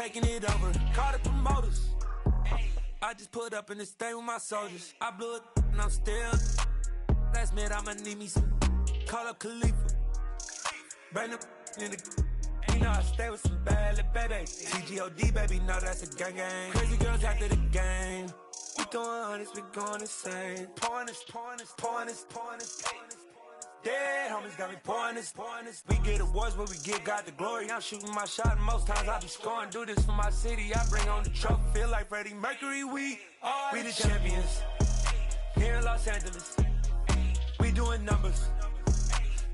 taking it over. Call the promoters. I just put up in this thing with my soldiers. I blew it and I'm still. Last minute I'ma need me some. Call up Khalifa. Bring them in the. You know I stay with some bad little baby. TGOD baby, know that's a gang gang. Crazy girls after the game. We going honest, we going insane. Pouring this. Dead homies got me pouring this. We get awards, but we get God the glory. I'm shooting my shot, and most times I be scoring. Do this for my city, I bring on the trophy. Feel like Freddie Mercury, we the champions. Here in Los Angeles, we doing numbers.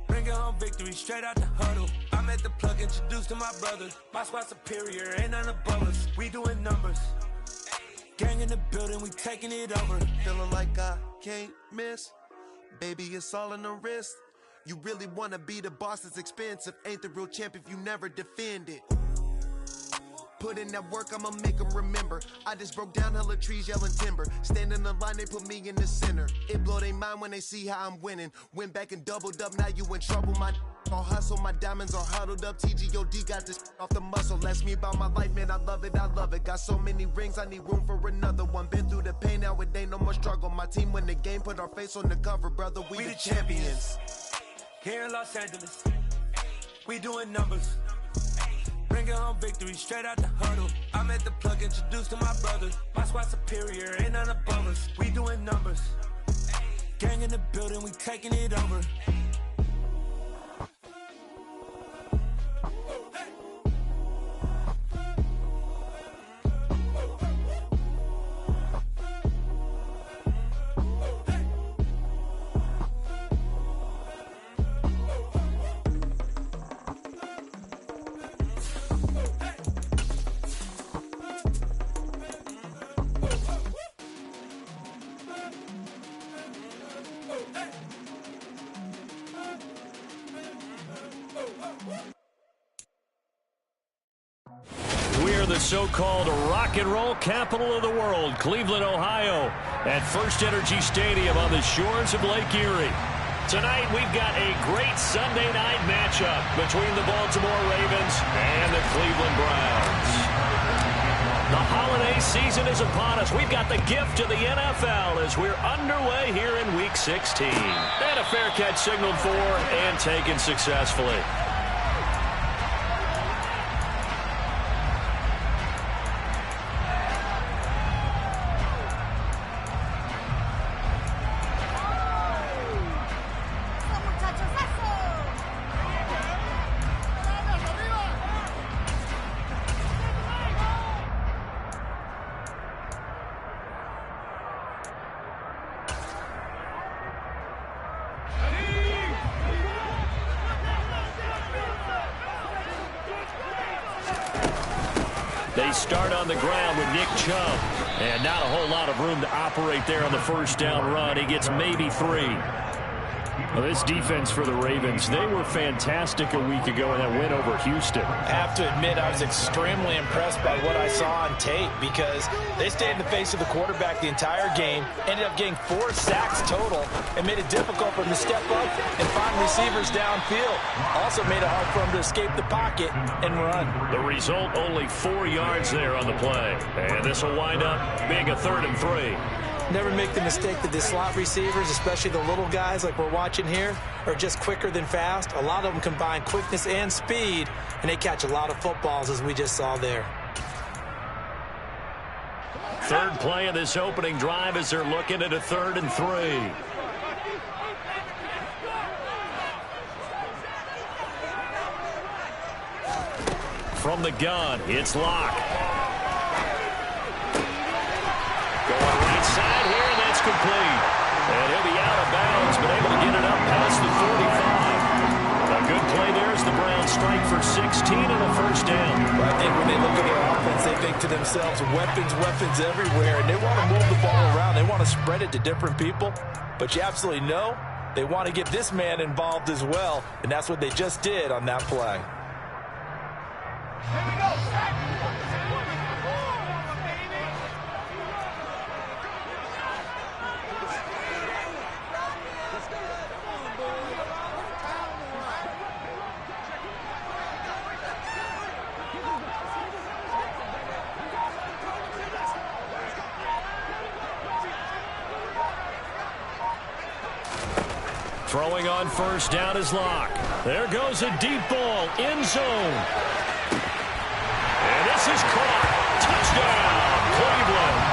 Bringing home victory straight out the huddle. I'm at the plug, introduced to my brother. My squad superior, ain't none above us. We doing numbers. Gang in the building, we taking it over. Feeling like I can't miss. Baby, it's all in the wrist. You really wanna be the boss, it's expensive. Ain't the real champ if you never defend it. Put in that work, I'ma make them remember. I just broke down hella trees, yelling timber. Stand in the line, they put me in the center. It blow their mind when they see how I'm winning. Went back and doubled up, now you in trouble. My all hustle, my diamonds are huddled up. TGOD got this off the muscle. Ask me about my life, man, I love it. Got so many rings, I need room for another one. Been through the pain, now it ain't no more struggle. My team win the game, put our face on the cover, brother. We the champions. Here in Los Angeles, we doing numbers. Bringing home victory straight out the huddle. I'm at the plug, introduced to my brother. My squad superior, ain't none above us. We doing numbers. Gang in the building, we taking it over. The so-called rock and roll capital of the world, Cleveland, Ohio, at First Energy Stadium on the shores of Lake Erie. Tonight, we've got a great Sunday night matchup between the Baltimore Ravens and the Cleveland Browns. The holiday season is upon us. We've got the gift of the NFL as we're underway here in Week 16. And a fair catch signaled for and taken successfully. They start on the ground with Nick Chubb. And not a whole lot of room to operate there on the first down run. He gets maybe 3. Well, this defense for the Ravens, they were fantastic a week ago in that win over Houston. I have to admit, I was extremely impressed by what I saw on tape because they stayed in the face of the quarterback the entire game, ended up getting 4 sacks total, and made it difficult for him to step up and find receivers downfield. Also made it hard for him to escape the pocket and run. The result, only 4 yards there on the play. And this will wind up being a 3rd and 3. Never make the mistake that the slot receivers, especially the little guys like we're watching here, are just quicker than fast. A lot of them combine quickness and speed, and they catch a lot of footballs, as we just saw there. Third play of this opening drive as they're looking at a 3rd and 3. From the gun, it's Locke. Going right side here, and that's complete. And he'll be out of bounds, but able to get it up past the 45. A good play there as the Browns strike for 16 and a first down. I think when they look at their offense, they think to themselves, weapons everywhere, and they want to move the ball around. They want to spread it to different people, but you absolutely know they want to get this man involved as well, and that's what they just did on that play. Here we go. Throwing on first down is Locke. There goes a deep ball, end zone. And this is caught. Touchdown, Cleveland.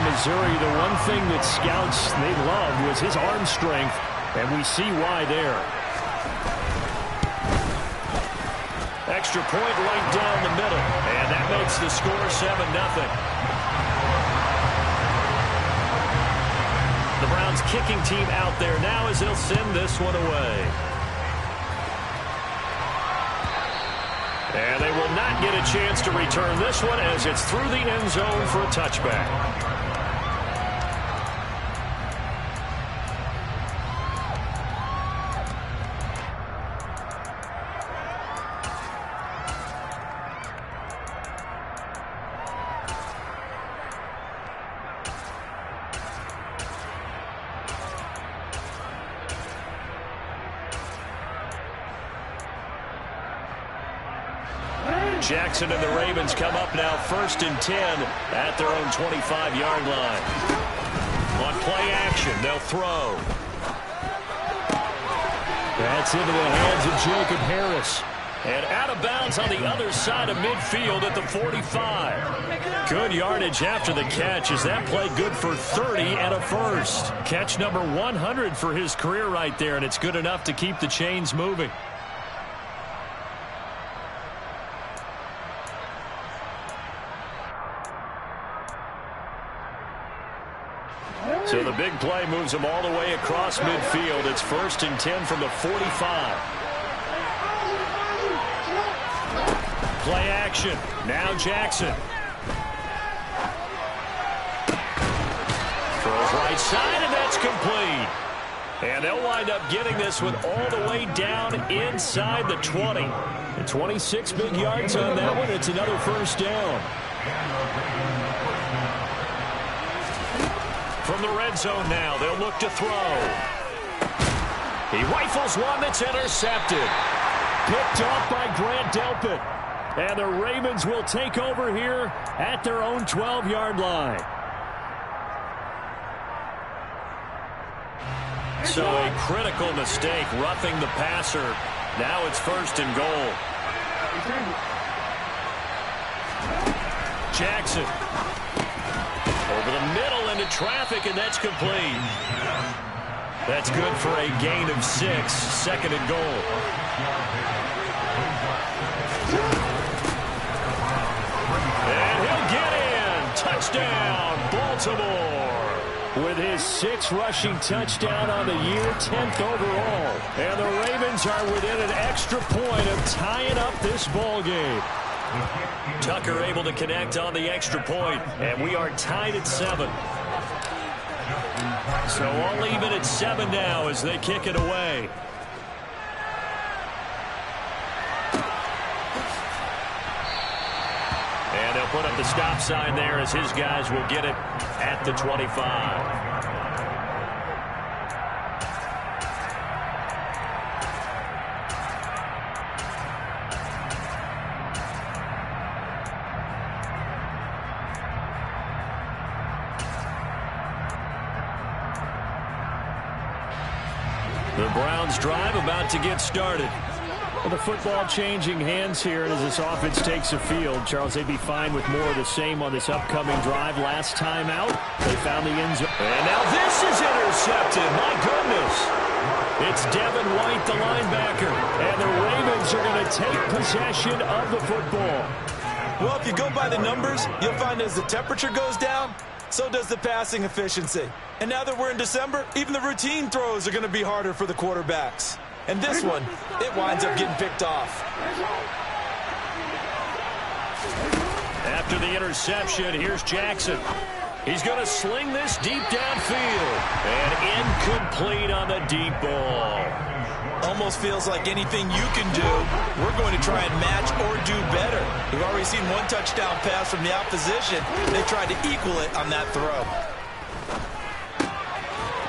Missouri, the one thing that scouts they loved was his arm strength, and we see why there. Extra point right down the middle, and that makes the score 7-0. The Browns kicking team out there now as they'll send this one away. And they will not get a chance to return this one as it's through the end zone for a touchback. Jackson and the Ravens come up now 1st and 10 at their own 25-yard line. On play action, they'll throw. That's into the hands of Jacob Harris. And out of bounds on the other side of midfield at the 45. Good yardage after the catch as that play good for 30 and a first. Catch number 100 for his career right there, and it's good enough to keep the chains moving. So the big play moves him all the way across midfield. It's 1st and 10 from the 45. Play action. Now Jackson. Throws right side, and that's complete. And they'll wind up getting this one all the way down inside the 20. And 26 big yards on that one. It's another first down. From the red zone now, they'll look to throw. He rifles one that's intercepted. Picked off by Grant Delpit. And the Ravens will take over here at their own 12-yard line. So a critical mistake, roughing the passer. Now it's 1st and goal. Jackson. Over the middle into traffic, and that's complete. That's good for a gain of 6, 2nd and goal. And he'll get in. Touchdown, Baltimore. With his 6th rushing touchdown on the year, 10th overall. And the Ravens are within an extra point of tying up this ball game. Tucker able to connect on the extra point, and we are tied at 7. So all even at 7 now as they kick it away. And they'll put up the stop sign there as his guys will get it at the 25. The Browns drive about to get started. Well, the football changing hands here, and as this offense takes the field, Charles, they'd be fine with more of the same on this upcoming drive. Last time out, they found the end zone. And now this is intercepted. My goodness. It's Devin White, the linebacker, and the Ravens are going to take possession of the football. Well, if you go by the numbers, you'll find as the temperature goes down, so does the passing efficiency. And now that we're in December, even the routine throws are going to be harder for the quarterbacks. And this one, it winds up getting picked off. After the interception, here's Jackson. He's going to sling this deep downfield. And incomplete on the deep ball. Almost feels like anything you can do, we're going to try and match or do better. We've already seen one touchdown pass from the opposition. They tried to equal it on that throw.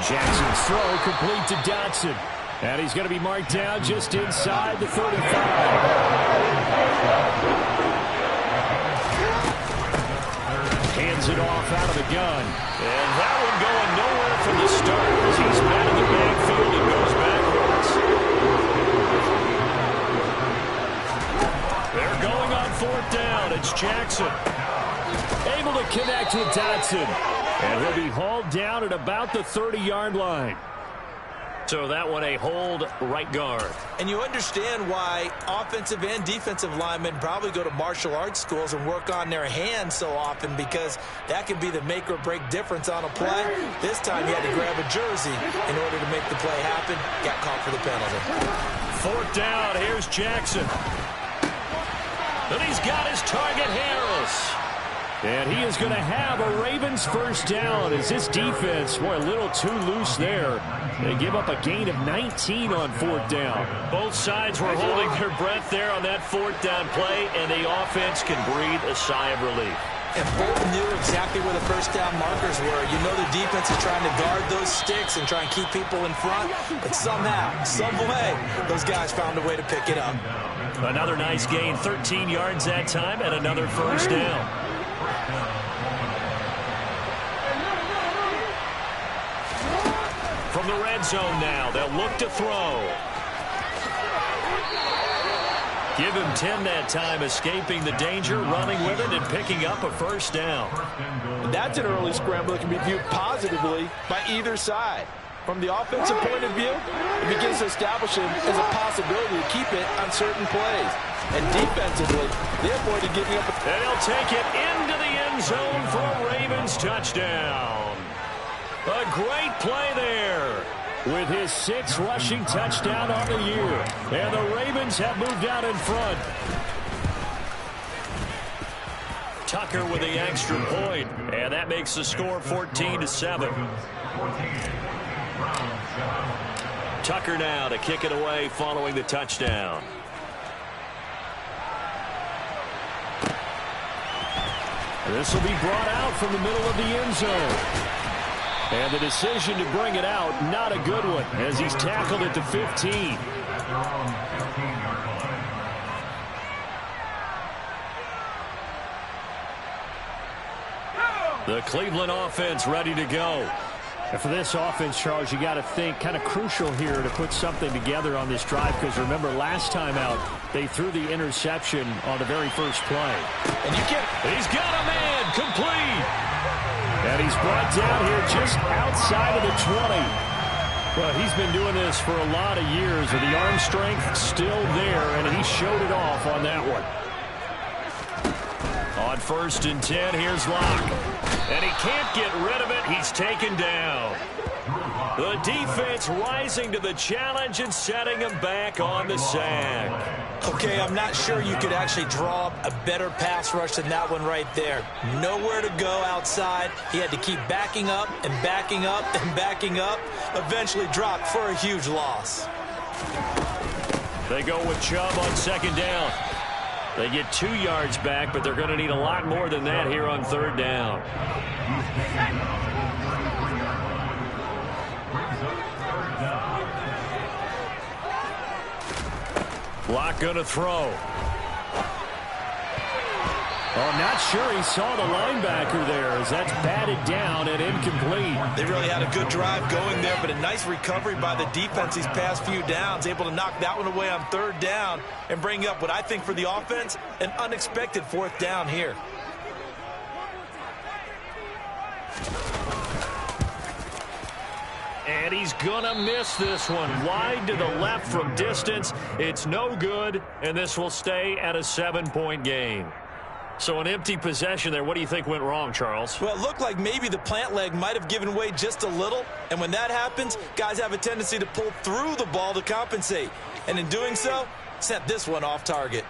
Jackson's throw complete to Dotson. And he's going to be marked down just inside the 35. Hands it off out of the gun. And that one going nowhere from the start as he's met in the backfield and goes backwards. They're going on 4th down. It's Jackson. Able to connect with Dotson. And he'll be hauled down at about the 30-yard line. So that one a hold right guard. And you understand why offensive and defensive linemen probably go to martial arts schools and work on their hands so often, because that can be the make or break difference on a play. This time he had to grab a jersey in order to make the play happen. Got caught for the penalty. 4th down. Here's Jackson. And he's got his target, Harris. And he is going to have a Ravens first down as this defense, boy, a little too loose there. They give up a gain of 19 on 4th down. Both sides were holding their breath there on that 4th down play, and the offense can breathe a sigh of relief. And both knew exactly where the first down markers were. You know the defense is trying to guard those sticks and try and keep people in front, but somehow, some way, those guys found a way to pick it up. Another nice gain, 13 yards that time, and another first down. From the red zone now, they'll look to throw. Give him 10 that time, escaping the danger, running with it, and picking up a first down. That's an early scramble that can be viewed positively by either side. From the offensive point of view, it begins to establish him as a possibility to keep it on certain plays. And defensively, they avoided giving up. And he'll take it into the end zone for a Ravens touchdown. A great play there with his 6th rushing touchdown on the year. And the Ravens have moved out in front. Tucker with the extra point, and that makes the score 14-7. Tucker now to kick it away following the touchdown. This will be brought out from the middle of the end zone. And the decision to bring it out, not a good one, as he's tackled at the 15. The Cleveland offense ready to go. And for this offense, Charles, you got to think kind of crucial here to put something together on this drive, because remember last time out they threw the interception on the very first play. And he's got a man complete. And he's brought down here just outside of the 20. Well, he's been doing this for a lot of years, and the arm strength still there, and he showed it off on that one. On 1st and 10, here's Locke. And he can't get rid of it. He's taken down. The defense rising to the challenge and setting him back on the sack. Okay, I'm not sure you could actually draw up a better pass rush than that one right there. Nowhere to go outside. He had to keep backing up and backing up and backing up. Eventually dropped for a huge loss. They go with Chubb on 2nd down. They get 2 yards back, but they're going to need a lot more than that here on 3rd down. Locke going to throw. Oh, not sure he saw the linebacker there as that's batted down and incomplete. They really had a good drive going there, but a nice recovery by the defense these past few downs, able to knock that one away on 3rd down and bring up what I think for the offense, an unexpected 4th down here. And he's gonna miss this one. Wide to the left from distance. It's no good, and this will stay at a 7-point game. So an empty possession there. What do you think went wrong, Charles? Well, it looked like maybe the plant leg might have given way just a little. And when that happens, guys have a tendency to pull through the ball to compensate. And in doing so, sent this one off target.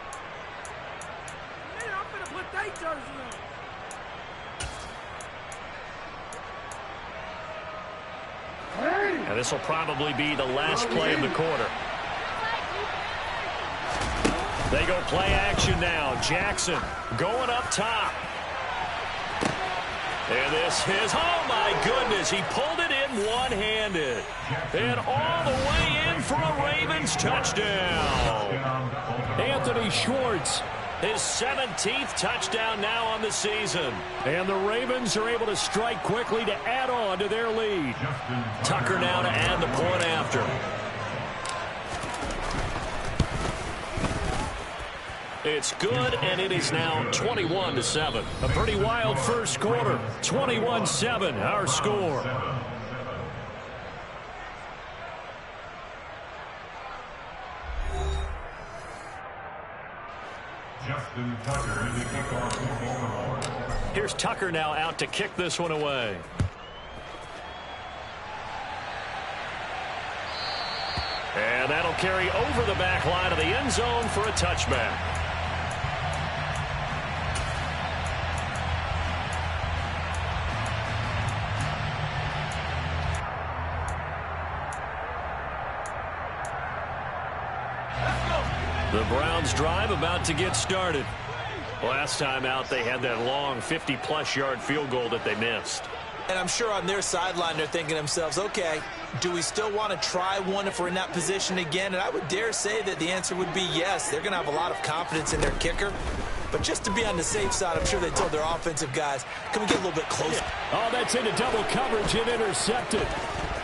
And this will probably be the last play of the quarter. They go play action now. Jackson going up top. And this is, oh my goodness, he pulled it in one-handed. And all the way in for a Ravens touchdown. Anthony Schwartz, his 17th touchdown now on the season. And the Ravens are able to strike quickly to add on to their lead. Tucker now to add the point after. It's good, and it is now 21-7. A pretty wild first quarter. 21-7, our score. Justin Tucker in the kickoff. Here's Tucker now out to kick this one away. And that'll carry over the back line of the end zone for a touchback. The Browns drive about to get started. Last time out, they had that long 50-plus yard field goal that they missed. And I'm sure on their sideline, they're thinking to themselves, okay, do we still want to try one if we're in that position again? And I would dare say that the answer would be yes. They're going to have a lot of confidence in their kicker. But just to be on the safe side, I'm sure they told their offensive guys, can we get a little bit closer? Oh, that's into double coverage and intercepted.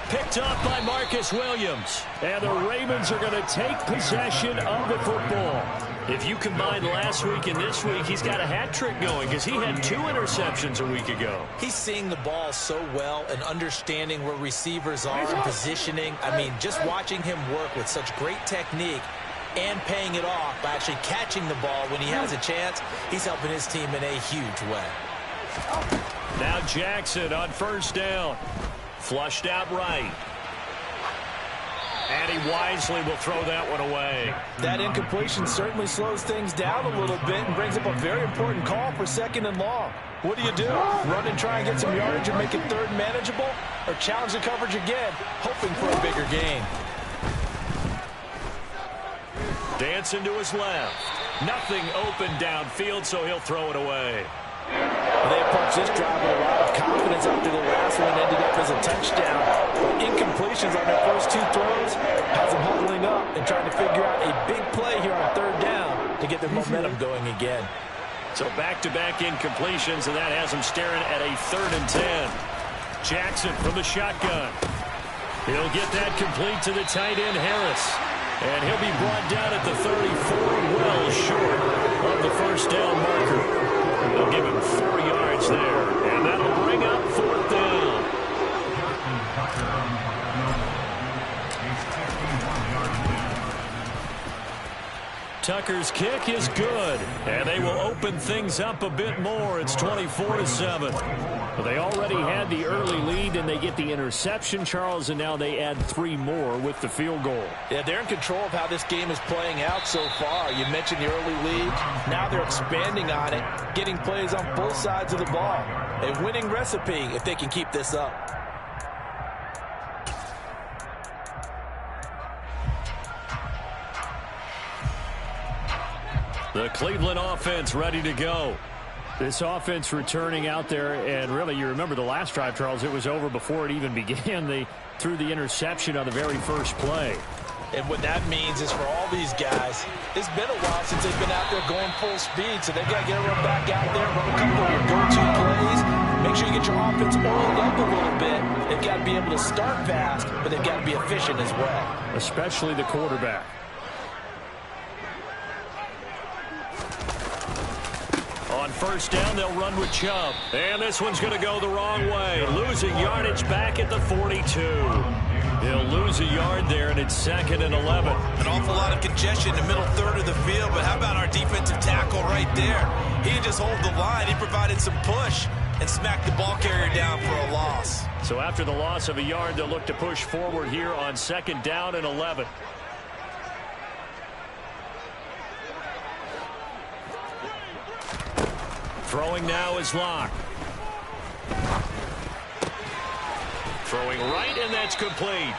Picked up by Marcus Williams. And the Ravens are going to take possession of the football. If you combine last week and this week, he's got a hat trick going because he had 2 interceptions a week ago. He's seeing the ball so well and understanding where receivers are and positioning. I mean, just watching him work with such great technique and paying it off by actually catching the ball when he has a chance, he's helping his team in a huge way. Now Jackson on first down. Flushed out right. And he wisely will throw that one away. That incompletion certainly slows things down a little bit and brings up a very important call for 2nd and long. What do? Run and try and get some yardage and make it 3rd manageable? Or challenge the coverage again, hoping for a bigger gain? Dancing to his left. Nothing open downfield, so he'll throw it away. They approached this drive with a lot of confidence after their last one ended up as a touchdown. But incompletions on their first 2 throws has them huddling up and trying to figure out a big play here on 3rd down to get their momentum going again. So back-to-back incompletions, and that has them staring at a 3rd and 10. Jackson from the shotgun. He'll get that complete to the tight end, Harris. And he'll be brought down at the 34, well short of the first down marker. They'll give him 4 yards there, and that'll bring up 4th down. Tucker's kick is good, and they will open things up a bit more. It's 24-7. But they already had the early lead, and they get the interception, Charles, and now they add 3 more with the field goal. Yeah, they're in control of how this game is playing out so far. You mentioned the early lead. Now they're expanding on it, getting plays on both sides of the ball. A winning recipe if they can keep this up. The Cleveland offense ready to go. This offense returning out there, and really, you remember the last drive, Charles, it was over before it even began. They threw the interception on the very first play. And what that means is for all these guys, it's been a while since they've been out there going full speed, so they've got to get everyone back out there, run a couple of your go-to plays, make sure you get your offense oiled up a little bit. They've got to be able to start fast, but they've got to be efficient as well. Especially the quarterback. On first down, they'll run with Chubb. And this one's going to go the wrong way. Losing yardage back at the 42. He'll lose a yard there, and it's 2nd and 11. An awful lot of congestion in the middle third of the field, but how about our defensive tackle right there? He didn't just hold the line. He provided some push and smacked the ball carrier down for a loss. So after the loss of a yard, they'll look to push forward here on 2nd down and 11. Throwing now is Locke. Throwing right, and that's complete.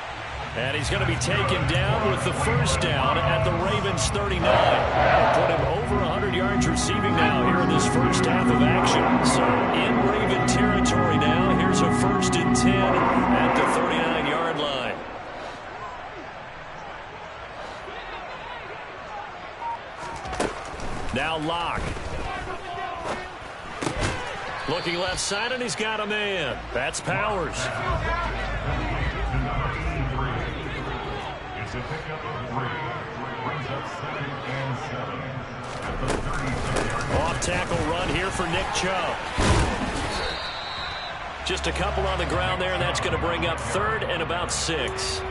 And he's going to be taken down with the first down at the Ravens 39. They'll put him over 100 yards receiving now here in this first half of action. So in Raven territory now. Here's a 1st and 10 at the 39-yard line. Now Locke. Looking left side, and he's got a man. That's Powers. It's a pickup of 3. Brings up 2nd and 7 at the 32-yard line. Off-tackle run here for Nick Chubb. Just a couple on the ground there, and that's going to bring up 3rd and about 6.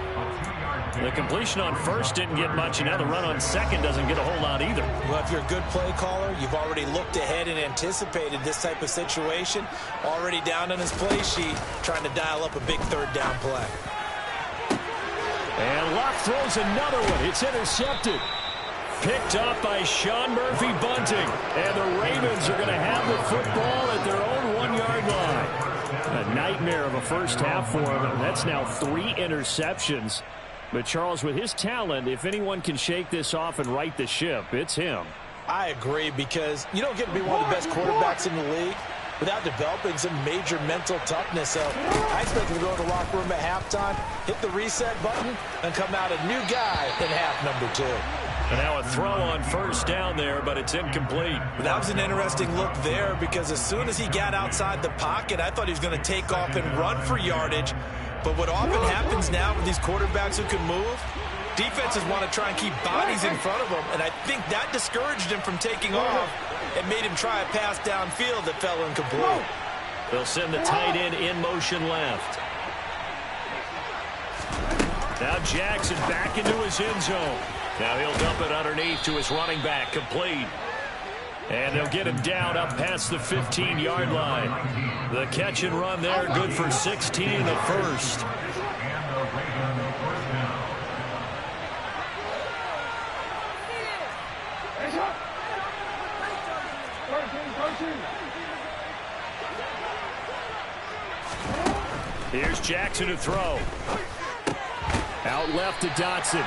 The completion on first didn't get much, and now the run on second doesn't get a whole lot either. Well, if you're a good play caller, you've already looked ahead and anticipated this type of situation. Already down on his play sheet, trying to dial up a big 3rd down play. And Locke throws another one. It's intercepted. Picked up by Sean Murphy-Bunting. And the Ravens are going to have the football at their own 1-yard line. A nightmare of a first half for him. That's now 3 interceptions. But, Charles, with his talent, if anyone can shake this off and right the ship, it's him. I agree, because you don't get to be one of the best quarterbacks in the league without developing some major mental toughness. So I expect him to go to the locker room at halftime, hit the reset button, and come out a new guy in half number 2. And now a throw on first down there, but it's incomplete. That was an interesting look there, because as soon as he got outside the pocket, I thought he was going to take off and run for yardage. But what often happens now with these quarterbacks who can move, defenses want to try and keep bodies in front of them, and I think that discouraged him from taking off and made him try a pass downfield that fell incomplete. They'll send the tight end in motion left. Now Jackson back into his end zone. Now he'll dump it underneath to his running back, complete. And they'll get him down up past the 15-yard line. The catch and run there, good for 16 in the first. Here's Jackson to throw. Out left to Dotson.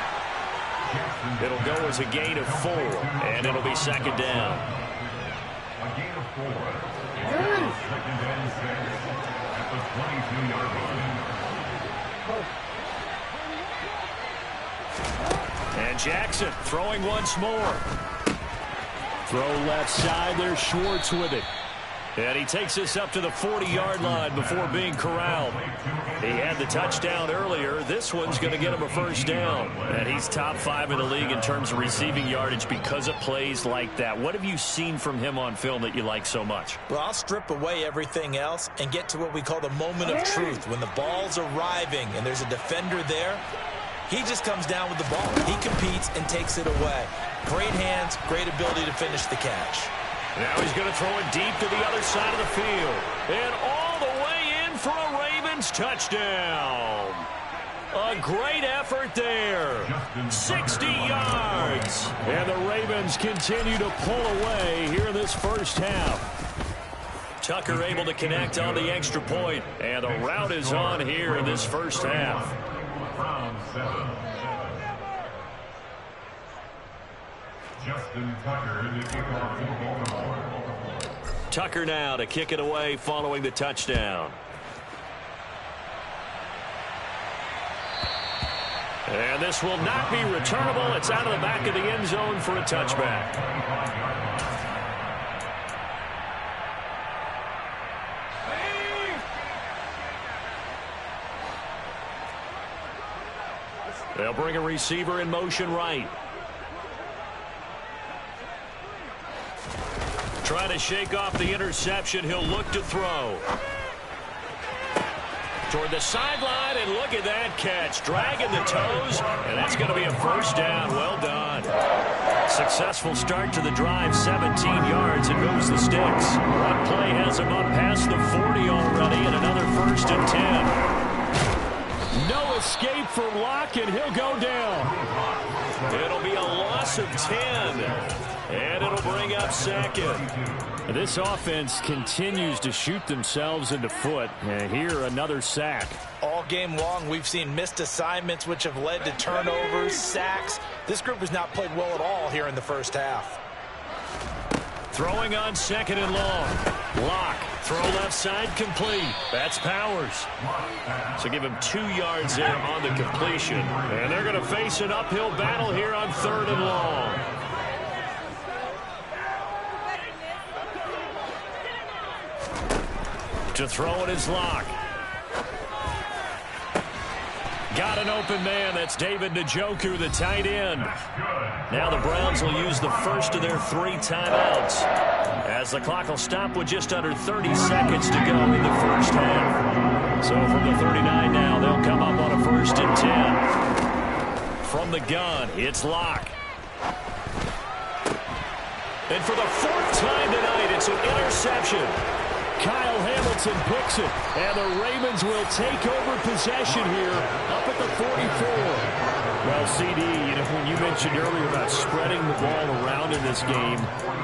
It'll go as a gain of 4, and it'll be 2nd down. A gain of 4. 2nd and 6 at the 22-yard line. And Jackson throwing once more. Throw left side. There's Schwartz with it. And he takes this up to the 40-yard line before being corralled. He had the touchdown earlier. This one's going to get him a first down. And he's top 5 in the league in terms of receiving yardage because of plays like that. What have you seen from him on film that you like so much? Well, I'll strip away everything else and get to what we call the moment of truth. When the ball's arriving and there's a defender there, he just comes down with the ball. He competes and takes it away. Great hands, great ability to finish the catch. Now he's going to throw it deep to the other side of the field. And all the way in for a Ravens touchdown. A great effort there. 60 yards. And the Ravens continue to pull away here in this first half. Tucker able to connect on the extra point. And the route is on here in this first half. Round 7. Justin Tucker in the kickoff for Baltimore. Tucker now to kick it away following the touchdown. And this will not be returnable. It's out of the back of the end zone for a touchback. They'll bring a receiver in motion right. Trying to shake off the interception. He'll look to throw. Toward the sideline, and look at that catch. Dragging the toes, and that's going to be a first down. Well done. Successful start to the drive, 17 yards, and moves the sticks. One play has him up past the 40 already, and another 1st and 10. No escape for Locke, and he'll go down. It'll be a loss of 10, and it'll bring up 2nd. This offense continues to shoot themselves in the foot. And here, another sack. All game long, we've seen missed assignments, which have led to turnovers, sacks. This group has not played well at all here in the first half. Throwing on 2nd and long. Locke, throw left side, complete. That's Powers. So give him 2 yards there on the completion. And they're going to face an uphill battle here on 3rd and long. To throw it is Locke. Got an open man. That's David Njoku, the tight end. Now the Browns will use the first of their 3 timeouts, as the clock will stop with just under 30 seconds to go in the first half. So from the 39 now, they'll come up on a 1st and 10. From the gun, it's Locke. And for the 4th time tonight, it's an interception. Kyle Hamilton picks it, and the Ravens will take over possession here up at the 44. Well, CD, when you mentioned earlier about spreading the ball around in this game,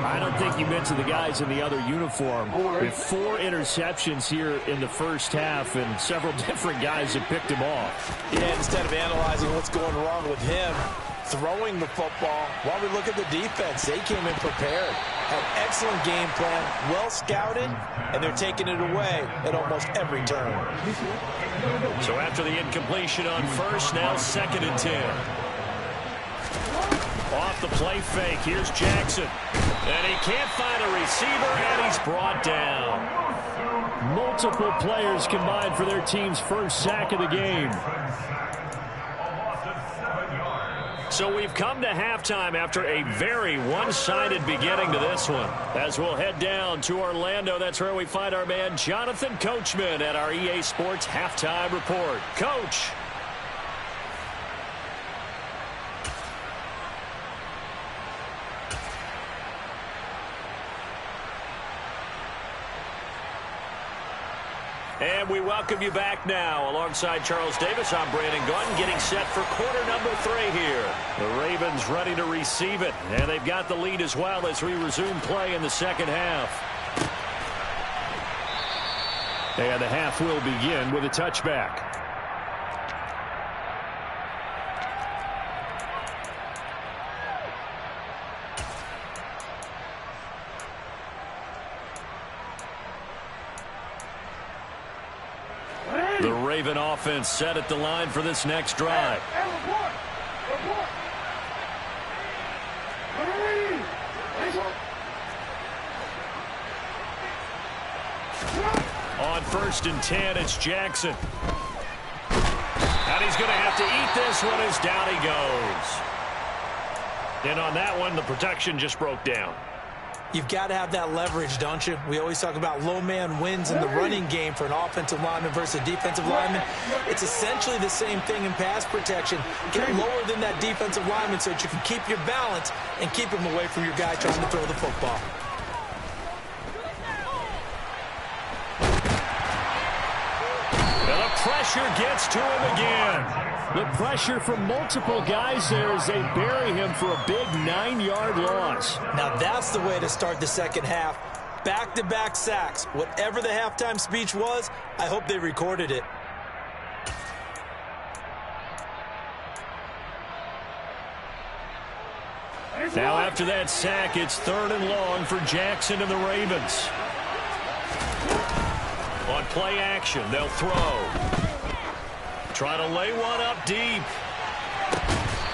I don't think you meant to the guys in the other uniform. With 4 interceptions here in the first half, and several different guys have picked him off. Yeah, instead of analyzing what's going wrong with him, throwing the football, while we look at the defense, they came in prepared. Had excellent game plan, well scouted, and they're taking it away at almost every turn. So after the incompletion on 1st, now 2nd and 10. Off the play fake, here's Jackson. And he can't find a receiver, and he's brought down. Multiple players combined for their team's first sack of the game. So we've come to halftime after a very one-sided beginning to this one. As we'll head down to Orlando, that's where we find our man Jonathan Coachman at our EA Sports Halftime Report. Coach. And we welcome you back now. Alongside Charles Davis, I'm Brandon Gaudin, getting set for quarter number 3 here. The Ravens ready to receive it, and they've got the lead as well as we resume play in the second half. And the half will begin with a touchback. The Raven offense set at the line for this next drive. On 1st and 10, it's Jackson. And he's going to have to eat this one as down he goes. And on that one, the protection just broke down. You've got to have that leverage, don't you? We always talk about low man wins in the running game for an offensive lineman versus a defensive lineman. It's essentially the same thing in pass protection. Get lower than that defensive lineman so that you can keep your balance and keep him away from your guy trying to throw the football. And the pressure gets to him again. The pressure from multiple guys there as they bury him for a big 9-yard loss. Now that's the way to start the second half. Back-to-back sacks. Whatever the halftime speech was, I hope they recorded it. Now after that sack, it's 3rd and long for Jackson and the Ravens. On play action, they'll throw. Trying to lay one up deep.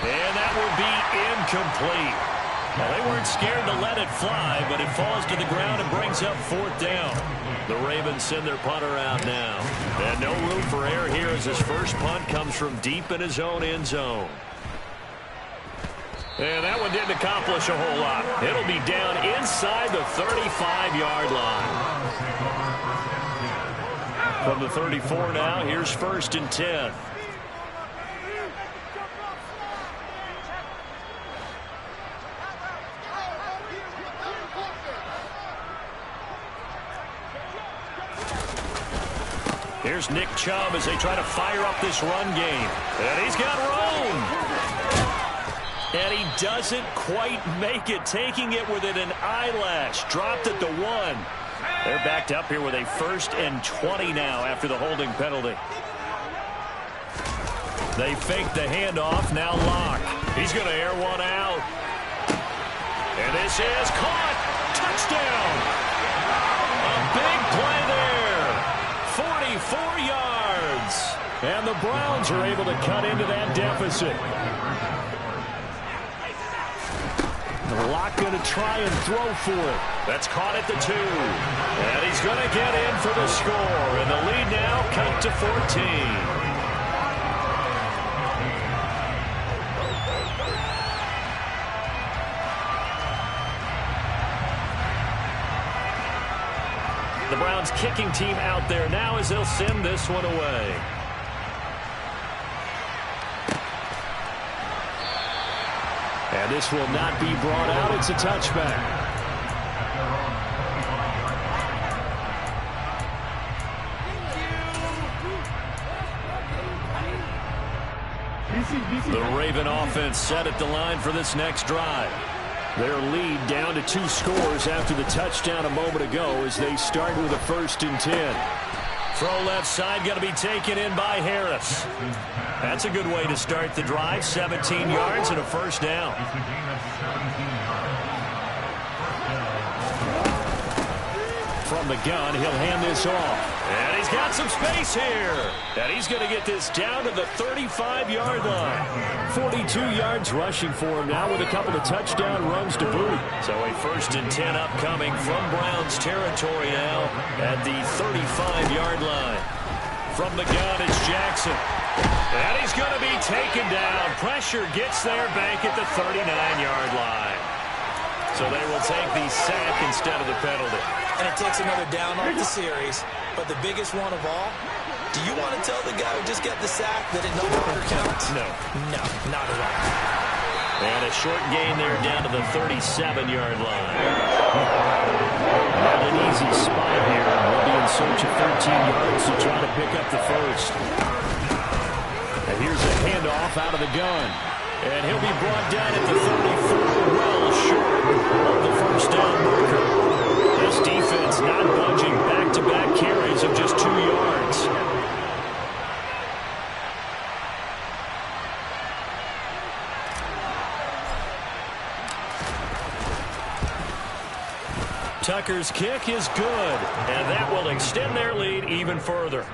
And that will be incomplete. Well, they weren't scared to let it fly, but it falls to the ground and brings up 4th down. The Ravens send their punter out now. And no room for error here as his first punt comes from deep in his own end zone. And that one didn't accomplish a whole lot. It'll be down inside the 35-yard line. From the 34 now, here's 1st and 10. Here's Nick Chubb as they try to fire up this run game. And he's got room. And he doesn't quite make it, taking it within an eyelash. Dropped at the 1. They're backed up here with a 1st and 20 now after the holding penalty. They fake the handoff. Now Locke. He's going to air one out. And this is caught. Touchdown. A big play there. 44 yards. And the Browns are able to cut into that deficit. Locke going to try and throw for it. That's caught at the 2. And he's going to get in for the score. And the lead now cut to 14. The Browns kicking team out there now as they'll send this one away. And this will not be brought out. It's a touchback. The Raven offense set at the line for this next drive. Their lead down to 2 scores after the touchdown a moment ago as they start with a 1st and 10. Throw left side going to be taken in by Harris. That's a good way to start the drive. 17 yards and a 1st down. From the gun, he'll hand this off. And he's got some space here. And he's going to get this down to the 35-yard line. 42 yards rushing for him now with a couple of touchdown runs to boot. So a 1st and 10 upcoming from Browns territory now at the 35-yard line. From the gun, it's Jackson. And he's going to be taken down. Pressure gets there back at the 39-yard line. So they will take the sack instead of the penalty. And it takes another down off the series. But the biggest one of all, do you want to tell the guy who just got the sack that it no longer counts? No. No, not at all. And a short gain there down to the 37-yard line. Not an easy spot here. We'll be in search of 13 yards to try to pick up the 1st. And here's a handoff out of the gun. And he'll be brought down at the 34, well short of the 1st down marker. This defense not budging, back-to-back carries of just 2 yards. Tucker's kick is good, and that will extend their lead even further.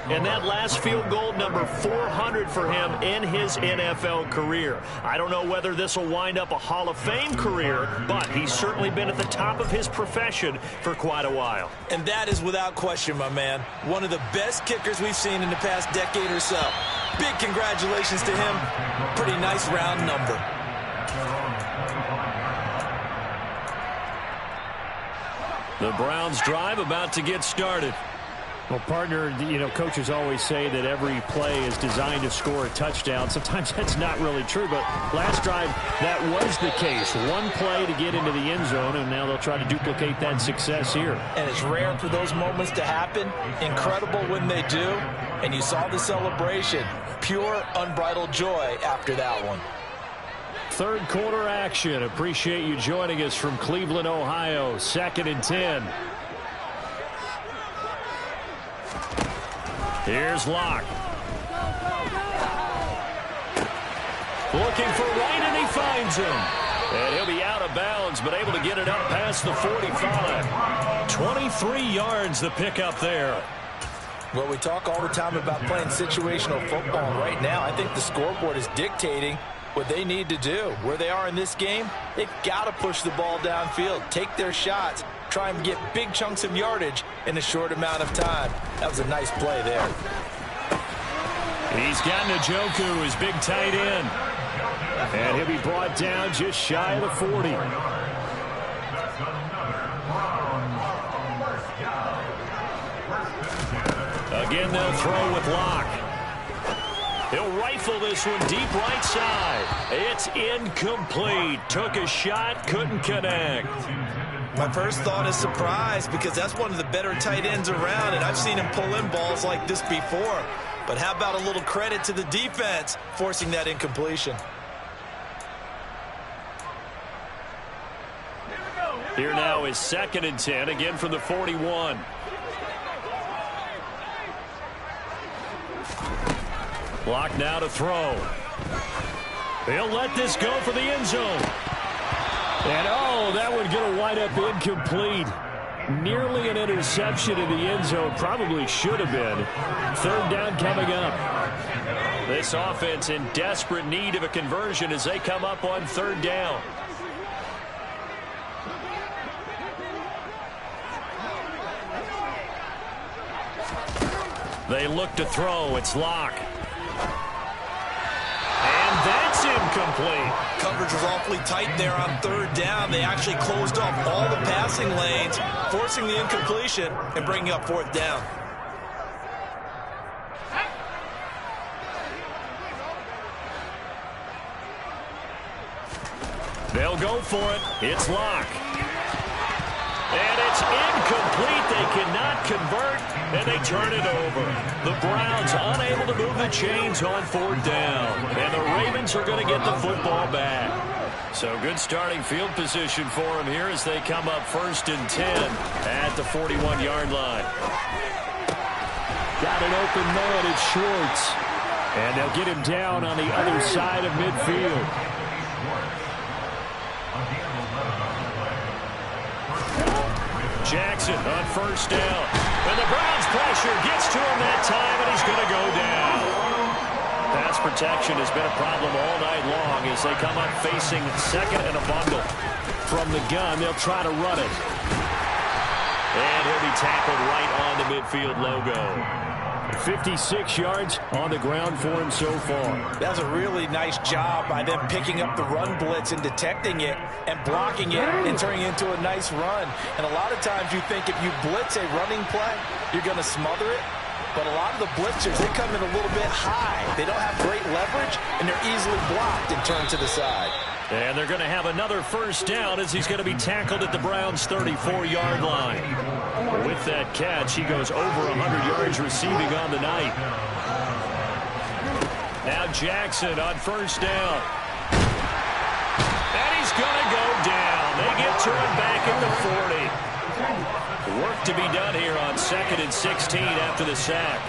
And that last field goal, number 400 for him in his NFL career. I don't know whether this will wind up a Hall of Fame career, but he's certainly been at the top of his profession for quite a while. And that is without question, my man. One of the best kickers we've seen in the past decade or so. Big congratulations to him. Pretty nice round number. The Browns drive about to get started. Well, partner, coaches always say that every play is designed to score a touchdown. Sometimes that's not really true, but last drive, that was the case. One play to get into the end zone, and now they'll try to duplicate that success here. And it's rare for those moments to happen. Incredible when they do. And you saw the celebration. Pure, unbridled joy after that one. Third quarter action. Appreciate you joining us from Cleveland, Ohio. 2nd and 10. Here's Locke. Looking for White, and he finds him. And he'll be out of bounds, but able to get it up past the 45. 23 yards the pickup there. Well, we talk all the time about playing situational football. Right now, I think the scoreboard is dictating what they need to do. Where they are in this game, they've got to push the ball downfield, take their shots, try and get big chunks of yardage in a short amount of time. That was a nice play there. He's got Njoku, his big tight end. And he'll be brought down just shy of the 40. Again, they'll throw with Locke. He'll rifle this one deep right side. It's incomplete. Took a shot, couldn't connect. My first thought is surprise, because that's one of the better tight ends around, and I've seen him pull in balls like this before. But how about a little credit to the defense forcing that incompletion? Here now is 2nd and 10, again from the 41. Block now to throw. He'll let this go for the end zone. And, oh, that one going to wind up incomplete. Nearly an interception in the end zone. Probably should have been. 3rd down coming up. This offense in desperate need of a conversion as they come up on 3rd down. They look to throw. It's Locke. And that's incomplete. Coverage was awfully tight there on 3rd down. They actually closed off all the passing lanes, forcing the incompletion and bringing up 4th down. They'll go for it. It's Locke. And it's incomplete. They cannot convert, and they turn it over. The Browns unable to move the chains on 4th down. And the Ravens are going to get the football back. So good starting field position for them here as they come up 1st and 10 at the 41-yard line. Got an open man. It's Schwartz. And they'll get him down on the other side of midfield. Jackson on 1st down. And the Browns pressure gets to him that time, and he's going to go down. Pass protection has been a problem all night long as they come up facing 2nd and a bundle. From the gun, they'll try to run it. And he'll be tackled right on the midfield logo. 56 yards on the ground for him so far. That's a really nice job by them picking up the run blitz and detecting it and blocking it and turning it into a nice run. And a lot of times you think if you blitz a running play, you're going to smother it. But a lot of the blitzers, they come in a little bit high. They don't have great leverage, and they're easily blocked and turned to the side. And they're going to have another 1st down as he's going to be tackled at the Browns' 34-yard line. With that catch, he goes over 100 yards receiving on the night. Now Jackson on 1st down. And he's going to go down. They get to him back at the 40. Work to be done here on 2nd and 16 after the sack.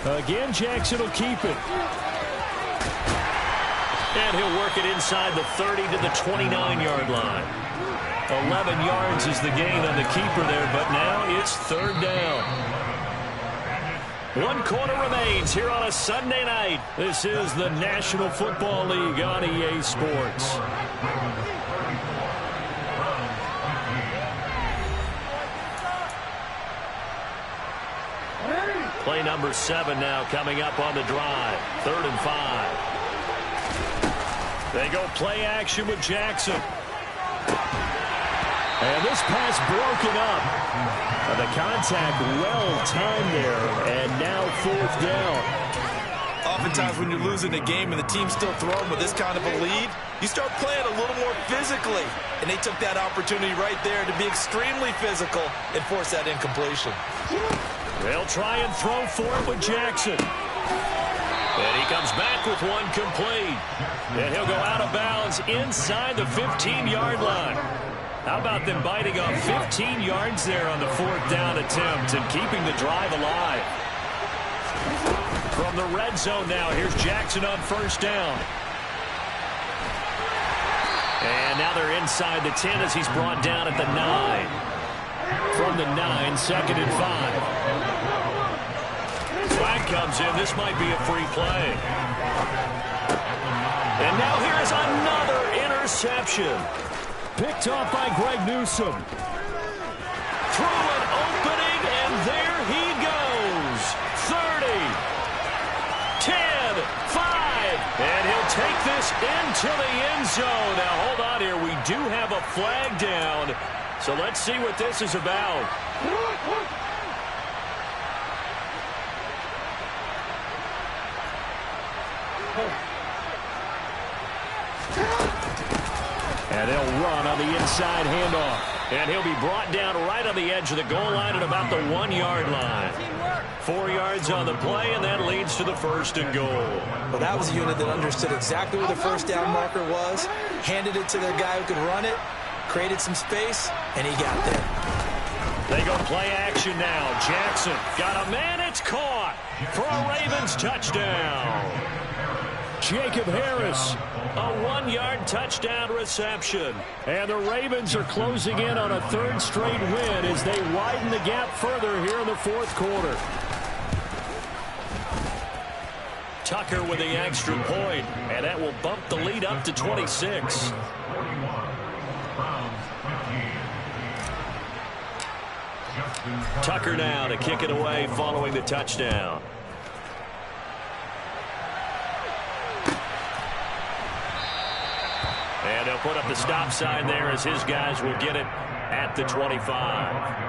Again, Jackson will keep it. And he'll work it inside the 30 to the 29-yard line. 11 yards is the gain on the keeper there, but now it's 3rd down. 1 quarter remains here on a Sunday night. This is the National Football League on EA Sports. Play number 7 now coming up on the drive. 3rd and 5. They go play action with Jackson. And this pass broken up. The contact well timed there. And now 4th down. Oftentimes when you're losing a game and the team's still throwing with this kind of a lead, you start playing a little more physically. And they took that opportunity right there to be extremely physical and force that incompletion. They'll try and throw for it with Jackson. And he comes back with one complete. And he'll go out of bounds inside the 15-yard line. How about them biting off 15 yards there on the 4th down attempt and keeping the drive alive? From the red zone now, here's Jackson on 1st down. And now they're inside the 10 as he's brought down at the 9. From the 9, 2nd and 5. Flag comes in. This might be a free play. And now here's another interception. Picked off by Greg Newsome. Through an opening, and there he goes. 30, 10, 5, and he'll take this into the end zone. Now, hold on here. We do have a flag down, so let's see what this is about. And they'll run on the inside handoff. And he'll be brought down right on the edge of the goal line at about the 1-yard line. 4 yards on the play, and that leads to the 1st and goal. Well, that was a unit that understood exactly where the first down marker was, handed it to their guy who could run it, created some space, and he got there. They go play action now. Jackson got a man. It's caught for a Ravens touchdown. Jacob Harris. A 1-yard touchdown reception. And the Ravens are closing in on a 3rd straight win as they widen the gap further here in the 4th quarter. Tucker with the extra point, and that will bump the lead up to 26. Tucker now to kick it away following the touchdown. And they'll put up the stop sign there as his guys will get it at the 25.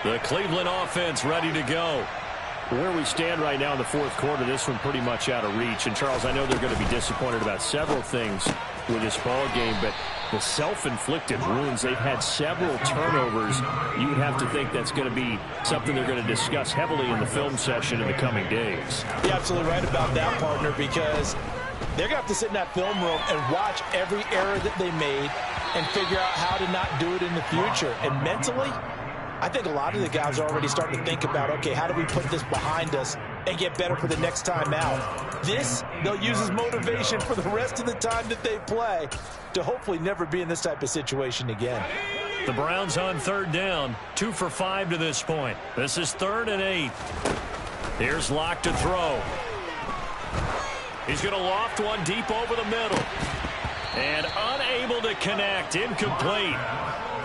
The Cleveland offense ready to go. Where we stand right now in the 4th quarter, this one pretty much out of reach. And, Charles, I know they're going to be disappointed about several things with this ball game, but the self-inflicted wounds, they've had several turnovers. You would have to think that's going to be something they're going to discuss heavily in the film session in the coming days. You're absolutely right about that, partner, because they're going to have to sit in that film room and watch every error that they made and figure out how to not do it in the future. And mentally, I think a lot of the guys are already starting to think about, okay, how do we put this behind us and get better for the next time out? This, they'll use as motivation for the rest of the time that they play to hopefully never be in this type of situation again. The Browns on 3rd down, 2 for 5 to this point. This is 3rd and 8. Here's Locke to throw. He's going to loft one deep over the middle. And unable to connect, incomplete.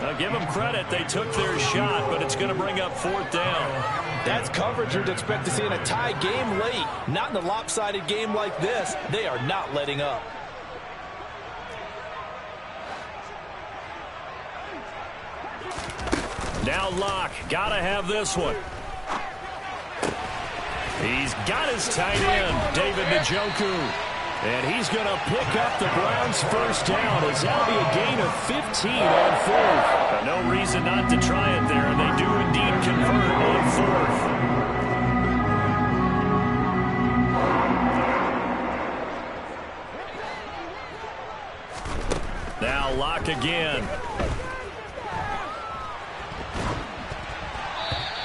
Now give them credit, they took their shot, but it's going to bring up 4th down. That's coverage you'd expect to see in a tie game late. Not in a lopsided game like this. They are not letting up. Now Locke, gotta have this one. He's got his tight end, David Njoku. And he's going to pick up the Browns' first down as that'll be a gain of 15 on 4th. No reason not to try it there, and they do indeed convert on 4th. Now Locke again.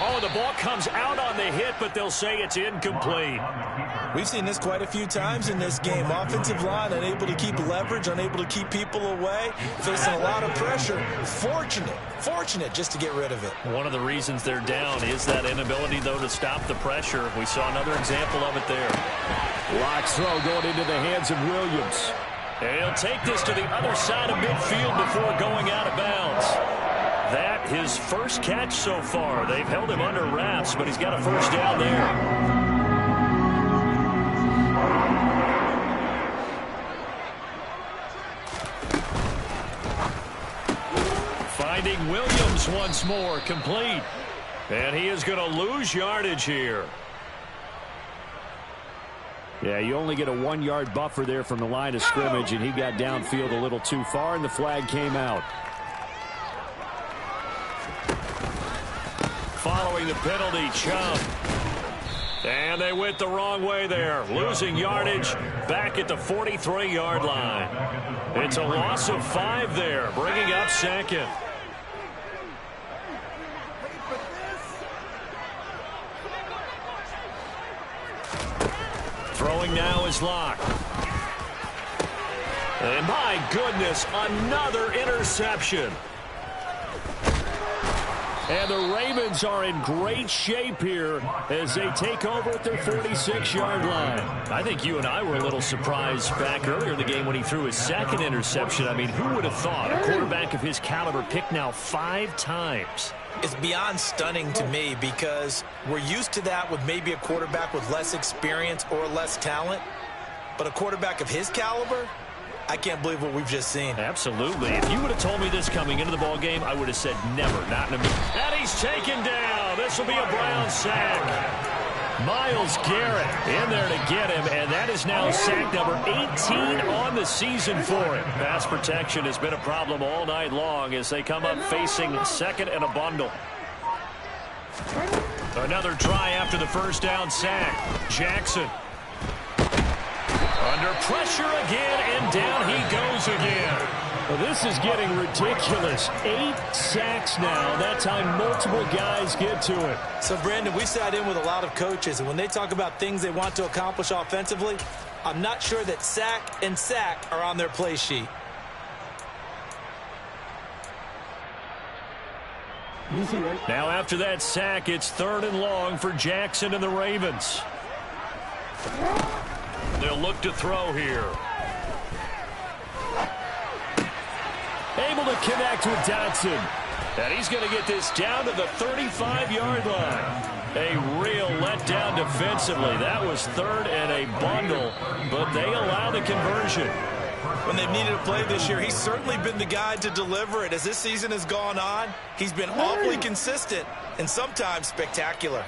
Oh, the ball comes out on the hit, but they'll say it's incomplete. We've seen this quite a few times in this game. Offensive line unable to keep leverage, unable to keep people away, facing a lot of pressure. Fortunate just to get rid of it. One of the reasons they're down is that inability, though, to stop the pressure. We saw another example of it there. Locke's throw going into the hands of Williams. And he'll take this to the other side of midfield before going out of bounds. That his first catch so far. They've held him under wraps, but he's got a first down there. Finding Williams once more, complete. And he is going to lose yardage here. Yeah, you only get a 1-yard buffer there from the line of scrimmage, and he got downfield a little too far, and the flag came out. Following the penalty, Chubb. And they went the wrong way there, losing yardage back at the 43-yard line. It's a loss of 5 there, bringing up 2nd. Throwing now is Locke. And my goodness, another interception. And the Ravens are in great shape here as they take over at their 46-yard line. I think you and I were a little surprised back earlier in the game when he threw his second interception. I mean, who would have thought a quarterback of his caliber picked now 5 times? It's beyond stunning to me because we're used to that with maybe a quarterback with less experience or less talent. But a quarterback of his caliber, I can't believe what we've just seen. Absolutely. If you would have told me this coming into the ball game, I would have said never, not in a minute. And he's taken down. This will be a Brown sack. Myles Garrett in there to get him, and that is now sack number 18 on the season for him. Pass protection has been a problem all night long as they come up facing second and a bundle. Another try after the first down sack. Jackson. Under pressure again, and down he goes again. Well, this is getting ridiculous. 8 sacks now. That time multiple guys get to it. So, Brandon, we sat in with a lot of coaches, and when they talk about things they want to accomplish offensively, I'm not sure that sack and sack are on their play sheet. Now after that sack, it's 3rd and long for Jackson and the Ravens. They'll look to throw here. Able to connect with Dotson. And he's going to get this down to the 35-yard line. A real letdown defensively. That was 3rd and a bundle, but they allow the conversion. When they've needed a play this year, he's certainly been the guy to deliver it. As this season has gone on, he's been awfully consistent and sometimes spectacular.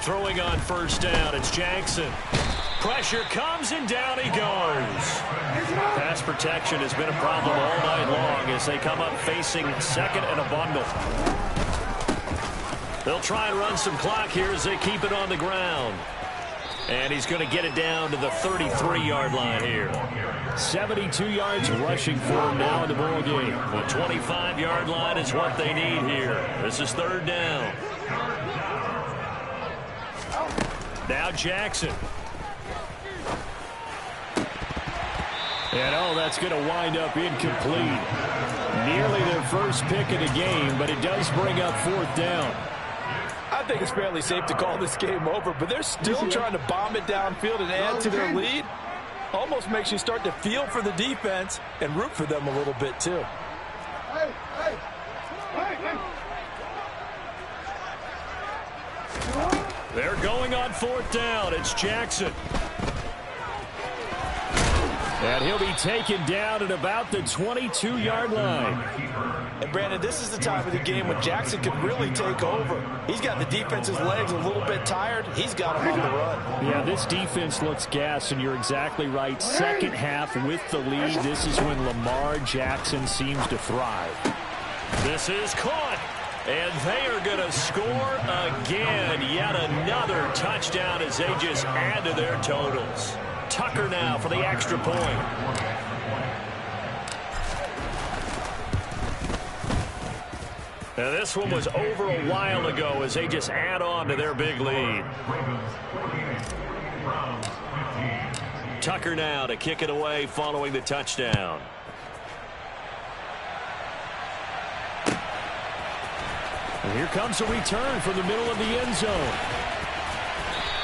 Throwing on first down, it's Jackson. Pressure comes and down he goes. Pass protection has been a problem all night long as they come up facing second and a bundle. They'll try and run some clock here as they keep it on the ground. And he's going to get it down to the 33-yard line here. 72 yards rushing for him now in the ball game. The 25-yard line is what they need here. This is 3rd down. Now Jackson. And that's going to wind up incomplete. Nearly their first pick of the game, but it does bring up 4th down. I think it's fairly safe to call this game over, but they're still trying to bomb it downfield and add to their lead. Almost makes you start to feel for the defense and root for them a little bit too. They're going on 4th down. It's Jackson. And he'll be taken down at about the 22-yard line. And, Brandon, this is the time of the game when Jackson can really take over. He's got the defense's legs a little bit tired. He's got him on the run. Yeah, this defense looks gassed, and you're exactly right. Second half with the lead, this is when Lamar Jackson seems to thrive. This is caught. And they are going to score again. Yet another touchdown as they just add to their totals. Tucker now for the extra point. Now this one was over a while ago as they just add on to their big lead. Tucker now to kick it away following the touchdown. And here comes a return from the middle of the end zone.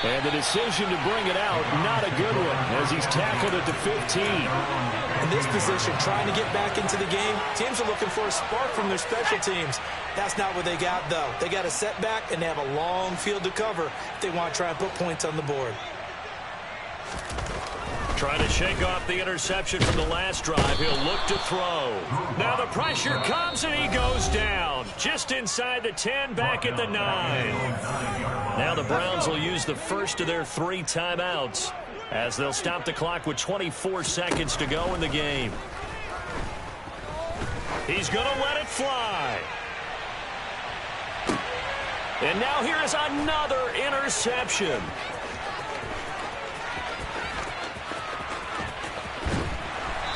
And the decision to bring it out, not a good one, as he's tackled at the 15. In this position, trying to get back into the game, teams are looking for a spark from their special teams. That's not what they got, though. They got a setback, and they have a long field to cover if they want to try and put points on the board. Trying to shake off the interception from the last drive. He'll look to throw. Now the pressure comes and he goes down. Just inside the 10, back at the 9. Now the Browns will use the first of their 3 timeouts as they'll stop the clock with 24 seconds to go in the game. He's going to let it fly. And now here is another interception.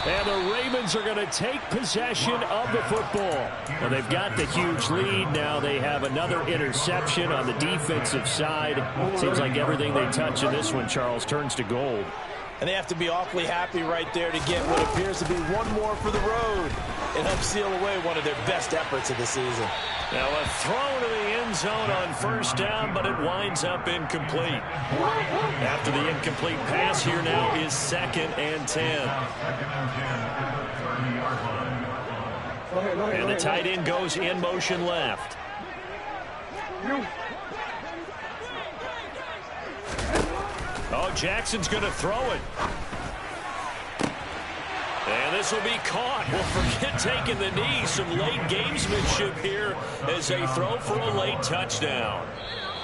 And the Ravens are going to take possession of the football. Well, they've got the huge lead. Now they have another interception on the defensive side. Seems like everything they touch in this one, Charles, turns to gold. And they have to be awfully happy right there to get what appears to be one more for the road. It helps seal away one of their best efforts of the season. Now a throw to the end zone on first down, but it winds up incomplete. After the incomplete pass, here now is 2nd and 10. And the tight end goes in motion left. Oh, Jackson's going to throw it. And this will be caught. Well, forget taking the knee. Some late gamesmanship here as they throw for a late touchdown.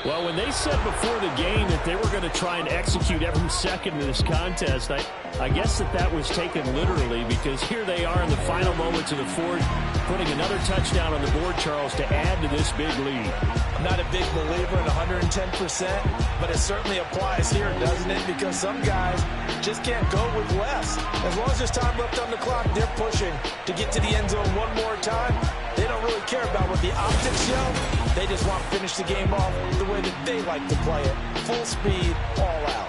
Well, when they said before the game that they were going to try and execute every second of this contest, I guess that was taken literally, because here they are in the final moments of the fourth, putting another touchdown on the board, Charles, to add to this big lead. I'm not a big believer in 110%, but it certainly applies here, doesn't it? Because some guys just can't go with less. As long as there's time left on the clock, they're pushing to get to the end zone one more time. They don't really care about what the optics show. They just want to finish the game off the way that they like to play it. Full speed, all out.